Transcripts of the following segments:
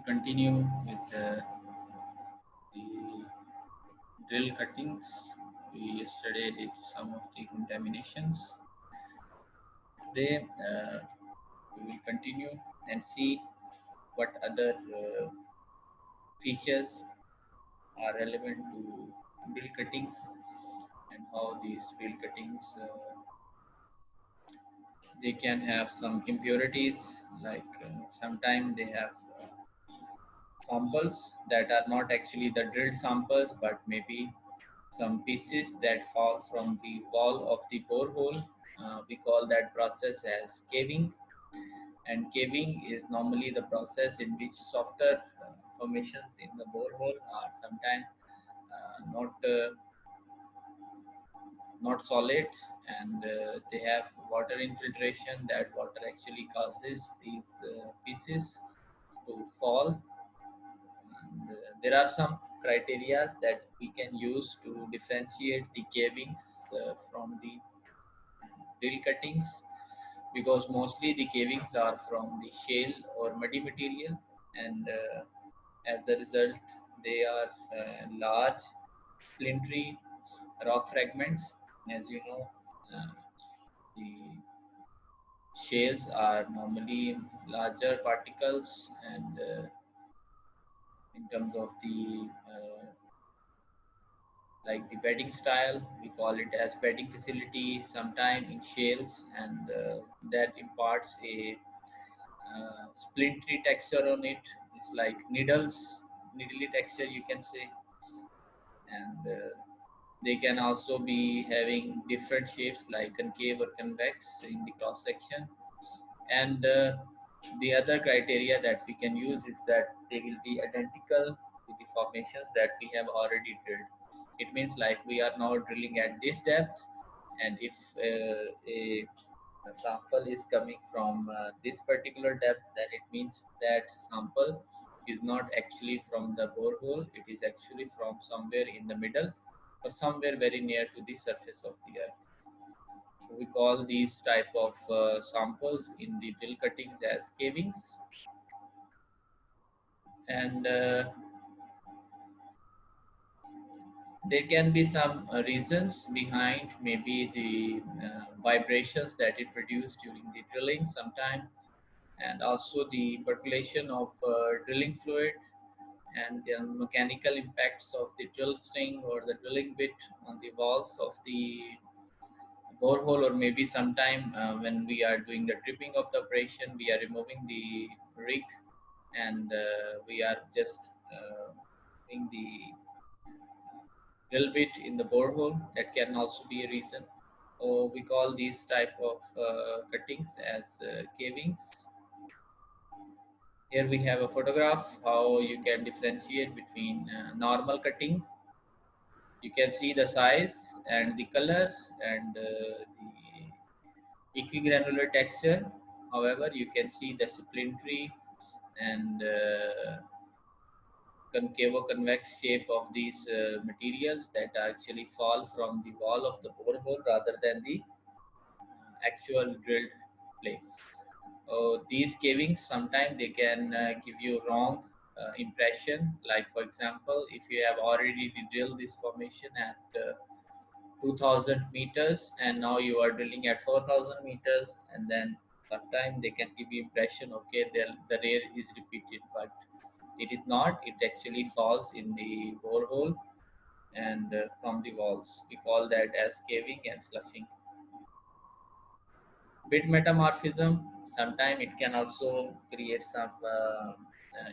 continue with the drill cutting. We yesterday did some of the contaminations. Today we will continue and see what other features are relevant to drill cuttings and how these drill cuttings they can have some impurities, like sometimes they have samples that are not actually the drilled samples, but maybe some pieces that fall from the wall of the borehole. We call that process as caving, and caving is normally the process in which softer formations in the borehole are sometimes not solid, and they have water infiltration. That water actually causes these pieces to fall. And there are some criteria that we can use to differentiate the cavings from the drill cuttings, because mostly the cavings are from the shale or muddy material, and as a result they are large splintery rock fragments. As you know, uh, the shales are normally larger particles, and in terms of the like the bedding style, we call it as bedding facility sometime in shales, and that imparts a splintery texture on it. It's like needly texture, you can say. And they can also be having different shapes like concave or convex in the cross section. And the other criteria that we can use is that they will be identical to the formations that we have already drilled. It means like we are now drilling at this depth, and if a sample is coming from this particular depth, then it means that sample is not actually from the borehole, it is actually from somewhere in the middle or somewhere very near to the surface of the earth. So we call these type of samples in the drill cuttings as cavings. And there can be some reasons behind maybe the vibrations that it produced during the drilling sometime, and also the percolation of drilling fluid, and the mechanical impacts of the drill string or the drilling bit on the walls of the borehole, or maybe sometime when we are doing the tripping of the operation, we are removing the rig, and we are just doing the drill bit in the borehole. That can also be a reason. Or we call these type of cuttings as cavings. Here we have a photograph how you can differentiate between normal cutting. You can see the size and the color and the equigranular texture. However, you can see the splintery and concavo-convex shape of these materials that actually fall from the wall of the borehole rather than the actual drilled place. These cavings sometimes they can give you wrong impression. Like for example, if you have already drilled this formation at 2000 meters and now you are drilling at 4000 meters, and then sometimes they can give you impression, okay, the rear is repeated, but it is not. It actually falls in the borehole and from the walls. We call that as caving and sloughing. Bit metamorphism, sometimes it can also create some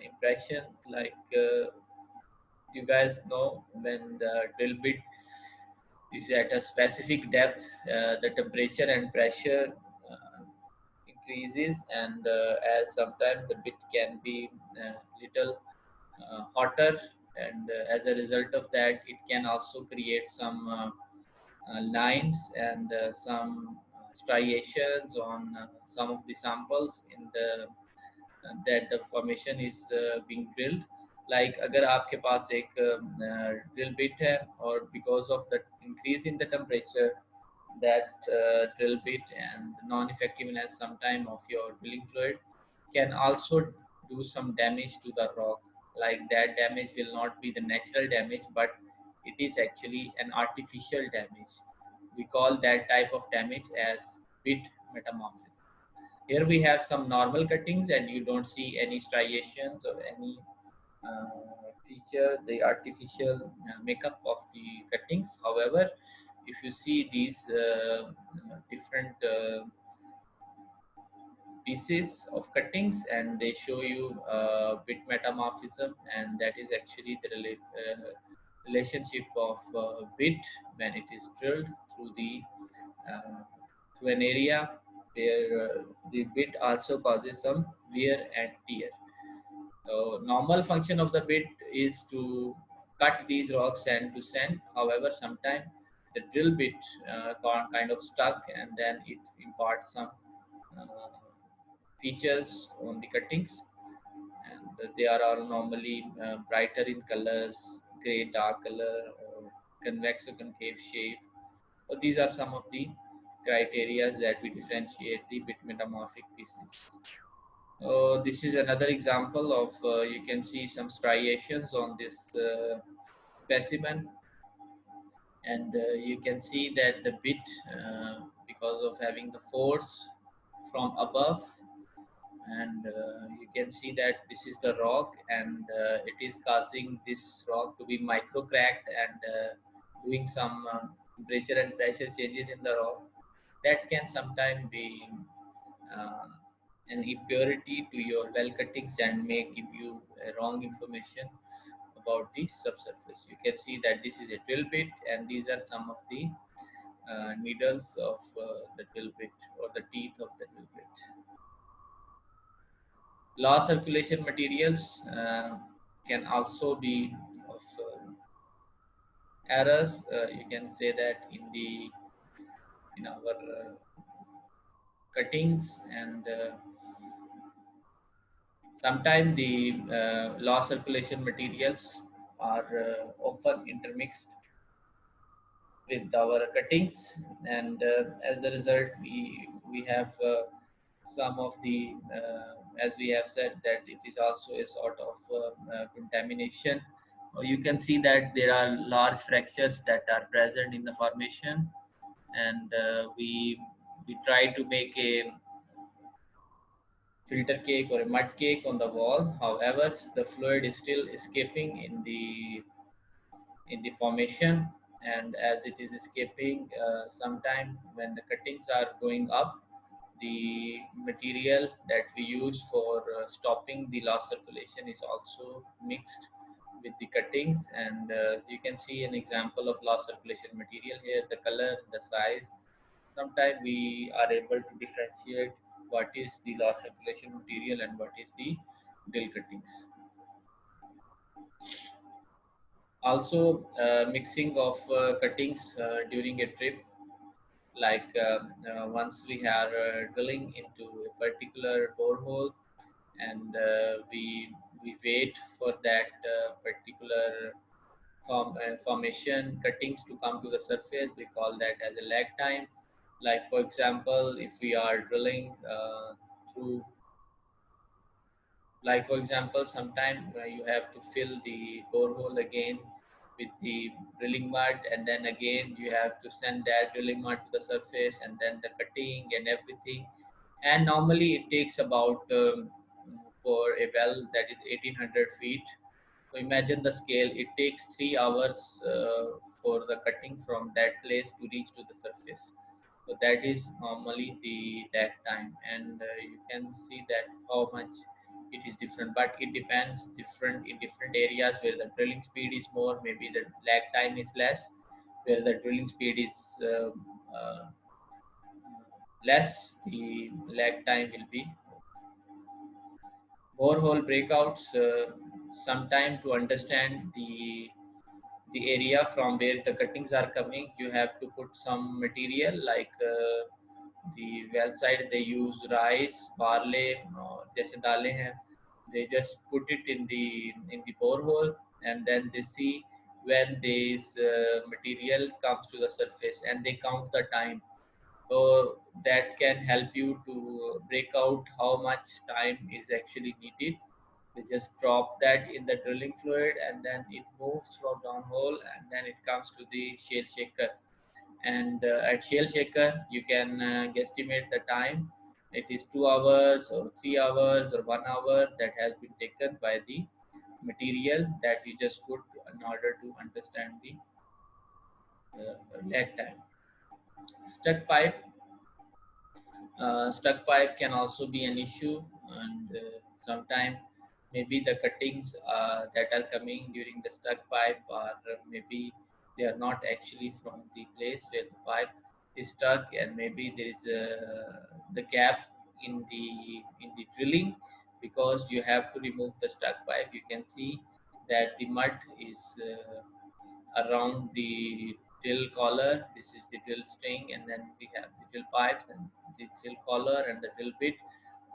impression. Like you guys know, when the drill bit is at a specific depth, the temperature and pressure increases, and as sometimes the bit can be little hotter, and as a result of that it can also create some lines and some striations on some of the samples in the that the formation is being drilled. Like अगर आपके पास एक drill bit है, और because of the increase in the temperature, that drill bit and non-effectiveness sometime of your drilling fluid can also do some damage to the rock. Like that damage will not be the natural damage, but it is actually an artificial damage. We call that type of damage as bit metamorphism. Here we have some normal cuttings and you don't see any striations or any feature, the artificial makeup of the cuttings. However, if you see these different pieces of cuttings and they show you bit metamorphism, and that is actually the relationship of bit when it is drilled through the uh, through an area where the bit also causes some wear and tear. So normal function of the bit is to cut these rocks sand to sand. However, sometimes the drill bit kind of stuck and then it imparts some uh, features on the cuttings, and they are all normally brighter in colors, gray, dark color, or convex or concave shape. So these are some of the criteria that we differentiate the bit metamorphic pieces. This is another example of you can see some striations on this specimen, and you can see that the bit, because of having the force from above, and you can see that this is the rock, and it is causing this rock to be micro cracked and doing some temperature and pressure changes in the rock. That can sometimes be uh, an impurity to your well cuttings and may give you wrong information about the subsurface. You can see that this is a drill bit and these are some of the needles of the drill bit or the teeth of the drill bit. Low circulation materials can also be of error. You can say that in our cuttings, and sometimes the low circulation materials are often intermixed with our cuttings, and as a result we have some of the as we have said that it is also a sort of contamination. You can see that there are large fractures that are present in the formation, and we try to make a filter cake or a mud cake on the wall. However, the fluid is still escaping in the formation, and as it is escaping, sometime when the cuttings are going up, the material that we use for stopping the loss circulation is also mixed with the cuttings, and you can see an example of loss circulation material here, the color, the size. Sometimes we are able to differentiate what is the loss circulation material and what is the drill cuttings. Also, mixing of cuttings during a trip, like once we are drilling into a particular borehole, and we wait for that particular formation cuttings to come to the surface. We call that as a lag time. Like for example, if we are drilling through like for example, sometime you have to fill the borehole again with the drilling mud, and then again you have to send that drilling mud to the surface, and then the cutting and everything. And normally it takes about for a well that is 1800 feet. So imagine the scale. It takes 3 hours for the cutting from that place to reach to the surface. So that is normally the lag time, and you can see that how much it is different. But it depends different in different areas where the drilling speed is more. Maybe the lag time is less. Where the drilling speed is less, the lag time will be borehole breakouts. Sometime to understand the area from where the cuttings are coming, you have to put some material like the well side they use rice, barley, जैसे दालें हैं, they just put it in the borehole, and then they see when this material comes to the surface and they count the time. So that can help you to break out how much time is actually needed They just drop that in the drilling fluid, and then it moves from downhole, and then it comes to the shale shaker. And at shale shaker, you can guesstimate the time. It is 2 hours or 3 hours or 1 hour that has been taken by the material that you just put in order to understand the lag time. Stuck pipe. Stuck pipe can also be an issue, and sometimes maybe the cuttings that are coming during the stuck pipe are maybe they are not actually from the place where the pipe is stuck, and maybe there is the gap in the drilling, because you have to remove the stuck pipe. You can see that the mud is around the drill collar. This is the drill string, and then we have the drill pipes and the drill collar and the drill bit.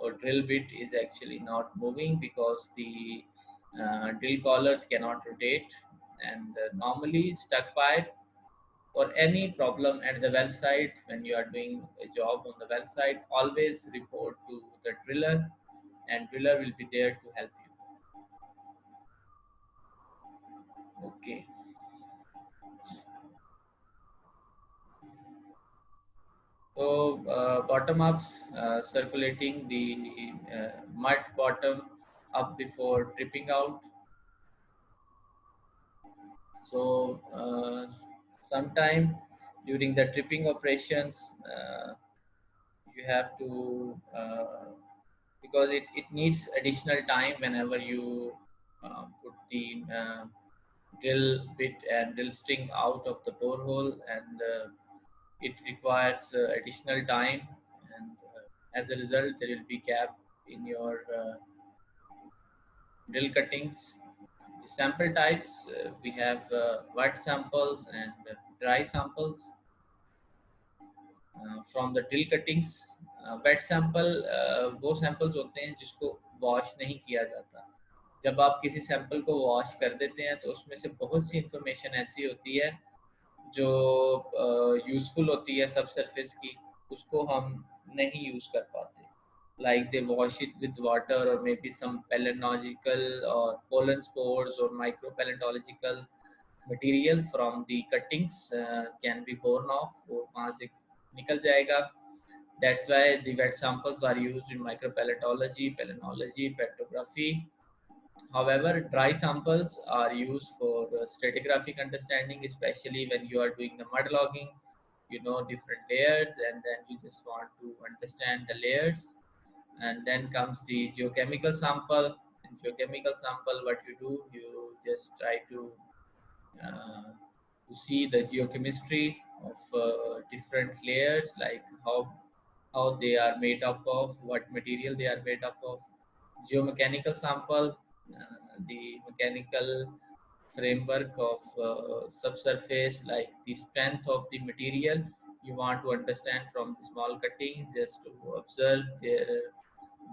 Or drill bit is actually not moving because the drill collars cannot rotate. And normally stuck pipe or any problem at the well site, when you are doing a job on the well site, always report to the driller, and driller will be there to help you. Okay. So bottom ups, circulating the mud bottom up before dripping out. So sometime during the dripping operations, you have to because it needs additional time whenever you put the drill bit and drill string out of the borehole, and it requires additional time, and as a result there will be gap in your drill cuttings. The sample types, we have wet samples and dry samples from the drill cuttings. Wet sample वो samples होते हैं जिसको wash नहीं किया जाता. जब आप किसी सैंपल को वॉश कर देते हैं तो उसमें से बहुत सी इंफॉर्मेशन ऐसी होती है जो यूज़फुल होती है सब सरफेस की, उसको हम नहीं यूज़ कर पाते. Like they wash it with water, or maybe some paleontological or pollen spores or micropaleontological material from the cuttings can be worn off, वो वहाँ से निकल जाएगा. That's why the wet samples are used in micropaleontology, palynology, petrography. However, dry samples are used for stratigraphic understanding, especially when you are doing the mud logging. You know different layers, and then you just want to understand the layers. And then comes the geochemical sample. In geochemical sample, what you do, you just try uh, to see the geochemistry of different layers, like how they are made up of, what material they are made up of. Geomechanical sample, the mechanical framework of subsurface, like the strength of the material. You want to understand from the small cuttings, just to observe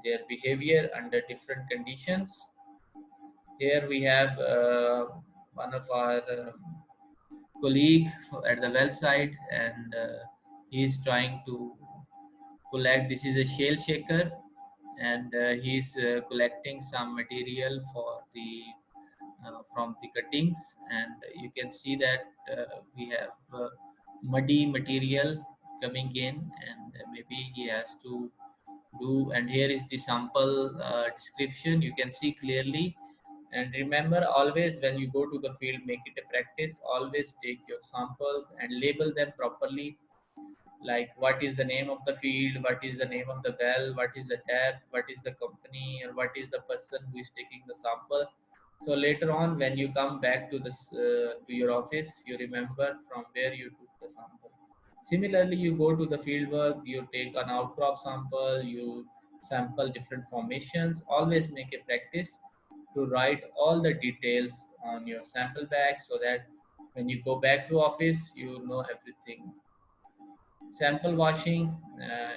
their behavior under different conditions. Here we have one of our colleague at the well site, and he is trying to collect. This is a shale shaker, and he's collecting some material for the from the cuttings, and you can see that we have muddy material coming in, and maybe he has to do. And here is the sample description, you can see clearly. And remember, always when you go to the field, make it a practice, always take your samples and label them properly, like what is the name of the field, what is the name of the well, what is the depth, what is the company, or what is the person who is taking the sample. So later on, when you come back to this to your office, you remember from where you took the sample. Similarly, you go to the field work, you take an outcrop sample, you sample different formations. Always make a practice to write all the details on your sample bag, so that when you go back to office, you know everything. Sample washing,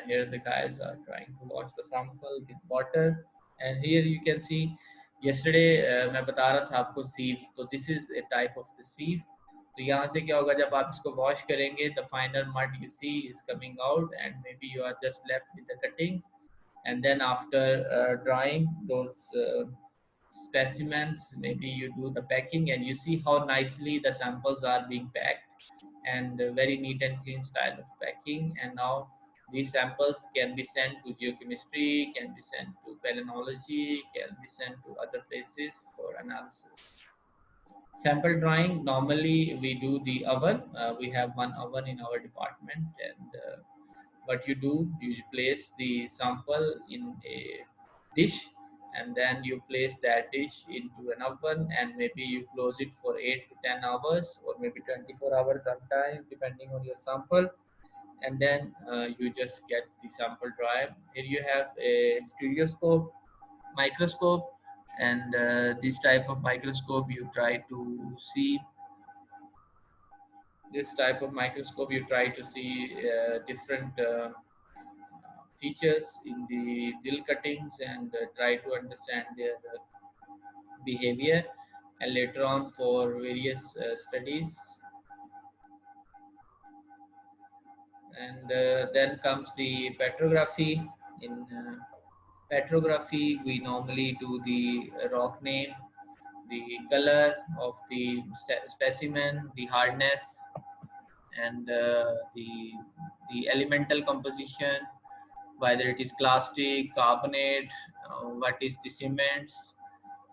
here the guys are trying to wash the sample with water, and here you can see, yesterday मैं बता रहा था आपको sieve, तो this is a type of the sieve. तो यहाँ से क्या होगा, जब आप इसको wash करेंगे, the finer mud you see is coming out, and maybe you are just left with the cuttings. And then after drying those specimens, maybe you do the packing and you see how nicely the samples are being packed, and very neat and clean style of packing. And now these samples can be sent to geochemistry, can be sent to palynology, can be sent to other places for analysis. Sample drawing, normally we do the oven. We have one oven in our department, and what you do, you place the sample in a dish, and then you place that dish into an oven, and maybe you close it for 8 to 10 hours, or maybe 24 hours sometime, depending on your sample. And then you just get the sample dry. Here you have a stereoscope microscope, and this type of microscope you try to see this type of microscope you try to see different features in the drill cuttings, and try to understand their behavior, and later on for various studies. And then comes the petrography. In petrography, we normally do the rock name, the color of the specimen, the hardness, and the elemental composition, whether it is clastic, carbonate, what is the cements,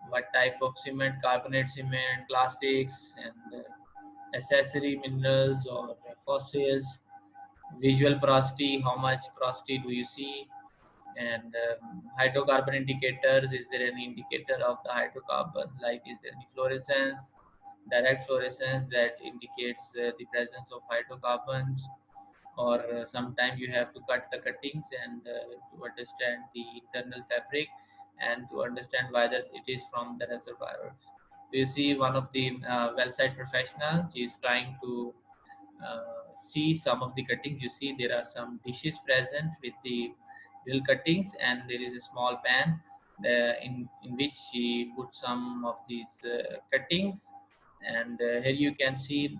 what type of cement, carbonate cement, plastics, and accessory minerals or fossils, visual porosity, how much porosity do you see, and hydrocarbon indicators, is there any indicator of the hydrocarbon, like is there any fluorescence, direct fluorescence that indicates the presence of hydrocarbons, or sometimes you have to cut the cuttings and to understand the internal fabric, and to understand whether it is from the reservoirs. You see one of the well site professionals, he is trying to see some of the cuttings. You see there are some dishes present with the drill cuttings, and there is a small pan in which she put some of these cuttings. And here you can see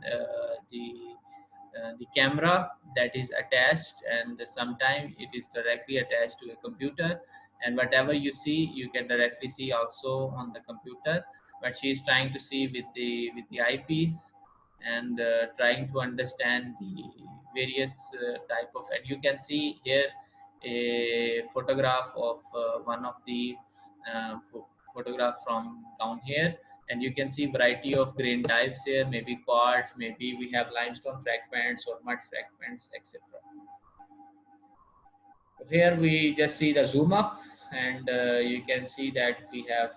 the camera that is attached, and sometimes it is directly attached to a computer, and whatever you see you can directly see also on the computer. But she is trying to see with the eyepiece, and trying to understand the various type of, and you can see here a photograph of one of the photograph from down here, and you can see variety of grain types here, maybe quartz, maybe we have limestone fragments or mud fragments, etc. Here we just see the zoom up, and you can see that we have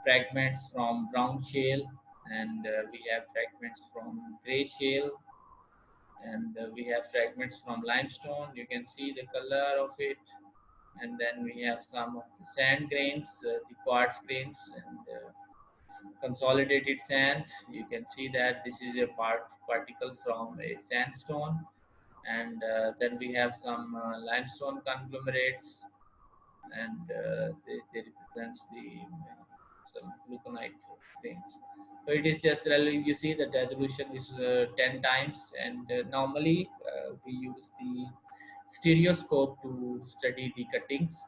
fragments from brown shale, and we have fragments from gray shale, and we have fragments from limestone. You can see the color of it, and then we have some of the sand grains, the quartz grains, and consolidated sand. You can see that this is a particle from a sandstone, and then we have some limestone conglomerates, and they represents the some gluconite grains. So it is just really, you see the resolution is 10 times, and normally we use the stereoscope to study the cuttings.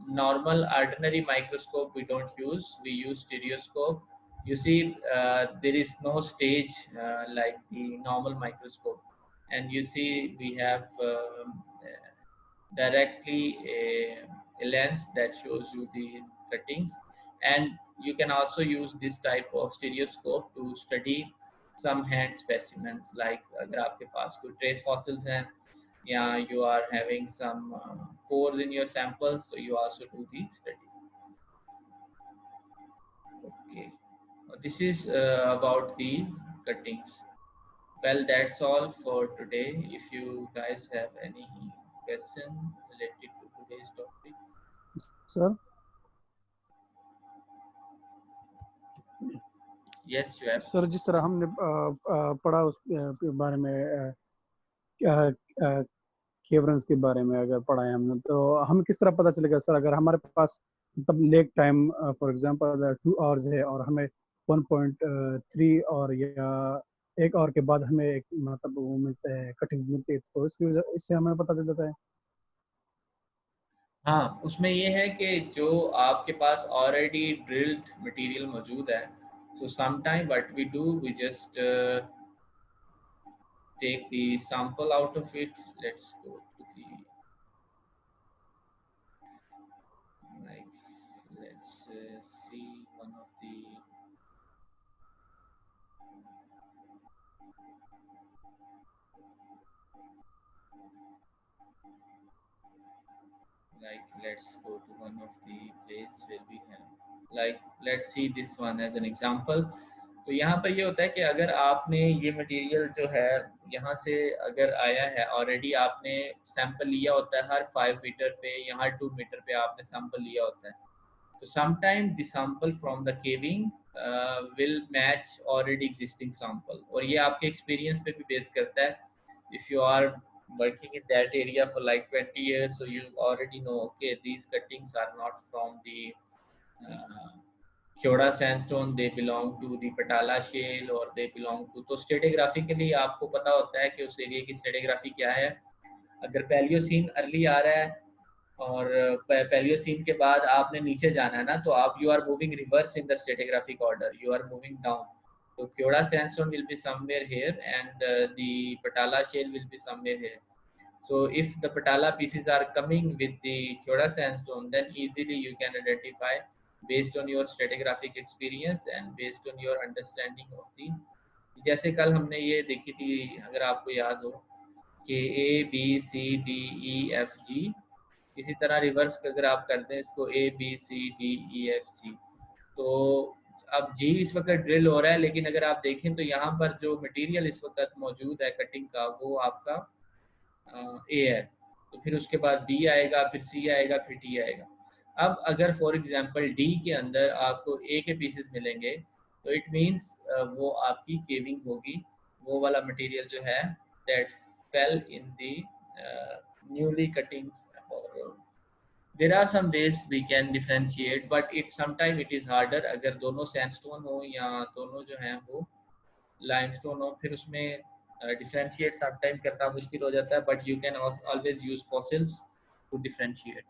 Normal ordinary microscope we don't use, we use stereoscope. You see there is no stage like the normal microscope, and you see we have directly a lens that shows you the cuttings. And you can also use this type of stereoscope to study some hand specimens, like अगर आपके पास कोई trace fossils हैं, या you are having some pores in your samples, so you also do the study. Okay, this is about the cuttings. Well, that's all for today. If you guys have any question related to today's topic. Sir Yes, you have. Sir जिस तरह हमने पढ़ा उस बारे में केवरेंस के बारे में अगर पढ़ा है हमने, तो हमें किस तरह पता चलेगा सर, अगर हमारे पास मतलब leg time for example 2 hours है और हमें 1.3 और या 1 आवर के बाद हमें एक मतलब वो मिलता है, कटिंग्स मिलती है, तो इसकी वजह इससे हमें पता चल जाता है। हाँ, उसमें ये है कि जो आपके पास ऑलरेडी ड्रिल्ड मटेरियल मौजूद है, so sometime what we do, we just take the sample out of it. Let's go to the, like, let's see one of the, like, let's go to one of the place where we have, like, let's see this one as an example. तो यहाँ पर ये होता है कि अगर आपने ये मटेरियल जो है यहाँ से अगर आया है, ऑलरेडी आपने सैंपल लिया होता है हर 5 मीटर पे या हर 2 मीटर पे आपने सैंपल लिया होता है, तो sometime the sample from the caving will match already existing sample, और ये आपके एक्सपीरियंस पे भी बेस करता है. If you are working in that area for like 20 years, so you already know, okay, these cuttings are not from the uh, Kyoda sandstone, they belong to the Patala shale or they belong to, तो स्टेटिग्राफिकली आपको पता होता है कि उस area की stratigraphy क्या है. अगर पैलियोसीन अर्ली आ रहा है और पैलियोसीन के बाद आपने नीचे जाना है ना, तो आप you are moving reverse in the stratigraphic order, you are moving down. तो Kyoda sandstone will be somewhere here and the Patala shale will be somewhere here. So if the Patala pieces are coming with the Kyoda sandstone, then easily you can identify based on your stratigraphic experience and based on your understanding of the, जैसे कल हमने ये देखी थी, अगर आपको याद हो कि ABCDEFG, इसी तरह रिवर्स अगर आप करते हैं इसको ABCDEFG, तो अब जी इस वक्त ड्रिल हो रहा है, लेकिन अगर आप देखें तो यहाँ पर जो मटेरियल इस वक्त मौजूद है कटिंग का, वो आपका ए है. तो फिर उसके बाद बी आएगा, फिर सी आएगा, फिर टी आएगा. अब अगर फॉर एग्जांपल डी के अंदर आपको ए के पीसेस मिलेंगे, तो इट मींस वो आपकी केविंग होगी, वो वाला मटेरियल जो है that fell in the newly cuttings. और there are some ways we can differentiate, but it sometime it is harder. अगर दोनों सैंडस्टोन हो या दोनों जो हैं वो लाइमस्टोन हो, फिर उसमें डिफरेंशिएट समटाइम करना मुश्किल हो जाता है, but you can always use fossils to differentiate.